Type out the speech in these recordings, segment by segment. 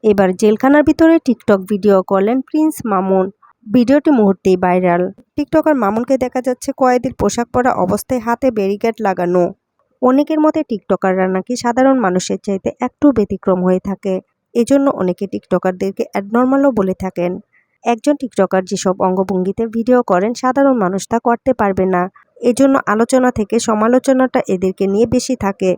এবার জেলখানার ভিতরে টিকটক ভিডিও করলেন প্রিন্স মামুন। ভিডিওটি মুহূর্তেই ভাইরাল। টিকটকার মামুনকে দেখা যাচ্ছে কয়েদির পোশাক পরা অবস্থায় হাতে ব্যারিকেড লাগানো। অনেকের মতে টিকটকাররা নাকি সাধারণ মানুষের চাইতে একটু ব্যতিক্রম হয়ে থাকে, এজন্য অনেকে টিকটকারদেরকে অ্যাবনর্মালও বলে থাকেন। একজন টিকটকার যেসব অঙ্গভঙ্গিতে ভিডিও করেন সাধারণ মানুষ তা করতে পারবে না, এজন্য আলোচনা থেকে সমালোচনাটা এদেরকে নিয়ে বেশি থাকে।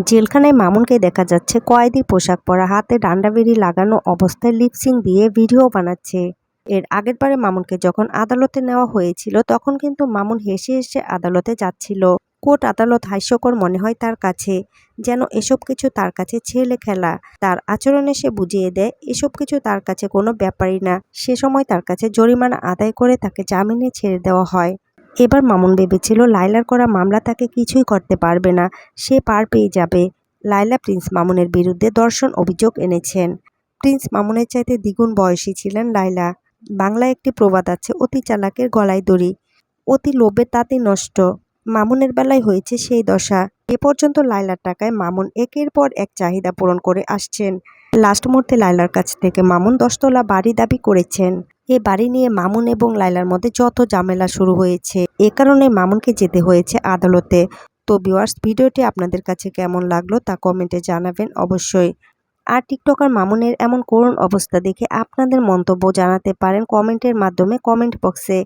জেলখানায় মামুনকে দেখা যাচ্ছে কয়েদি পোশাক পরা, হাতে ডান্ডা বেড়ি লাগানো অবস্থায় লিপসিং দিয়ে ভিডিও বানাচ্ছে। এর আগের বারে মামুনকে যখন আদালতে নেওয়া হয়েছিল তখন কিন্তু মামুন হেসে হেসে আদালতে যাচ্ছিল। কোর্ট আদালত হাস্যকর মনে হয় তার কাছে, যেন এসব কিছু তার কাছে ছেলে খেলা। তার আচরণে সে বুঝিয়ে দেয় এসব কিছু তার কাছে কোনো ব্যাপারই না। সে সময় তার কাছে জরিমানা আদায় করে তাকে জামিনে ছেড়ে দেওয়া হয়। এবার মামুন ভেবেছিল লায়লার করা মামলা তাকে কিছুই করতে পারবে না, সে পার পেয়ে যাবে। লায়লা প্রিন্স মামুনের বিরুদ্ধে ধর্ষণ অভিযোগ এনেছেন। প্রিন্স মামুনের চাইতে দ্বিগুণ বয়সী ছিলেন লায়লা। বাংলায় একটি প্রবাদ আছে, অতি চালাকের গলায় দড়ি, অতি লোভে তাঁতি নষ্ট। মামুনের বেলায় হয়েছে সেই দশা। এ পর্যন্ত লায়লার টাকায় মামুন একের পর এক চাহিদা পূরণ করে আসছেন। লাস্ট মুহূর্তে লায়লার কাছ থেকে মামুন 10 তলা বাড়ি দাবি করেছেন। এ বাড়ি নিয়ে মামুন এবং লায়লার মধ্যে যত ঝামেলা শুরু হয়েছে, এ কারণে মামুনকে যেতে হয়েছে আদালতে। তো ভিউয়ার্স, ভিডিওটি আপনাদের কাছে কেমন লাগলো তা কমেন্টে জানাবেন অবশ্যই। আর টিকটকার মামুনের এমন করুণ অবস্থা দেখে আপনাদের মন্তব্য জানাতে পারেন কমেন্টের মাধ্যমে কমেন্ট বক্সে।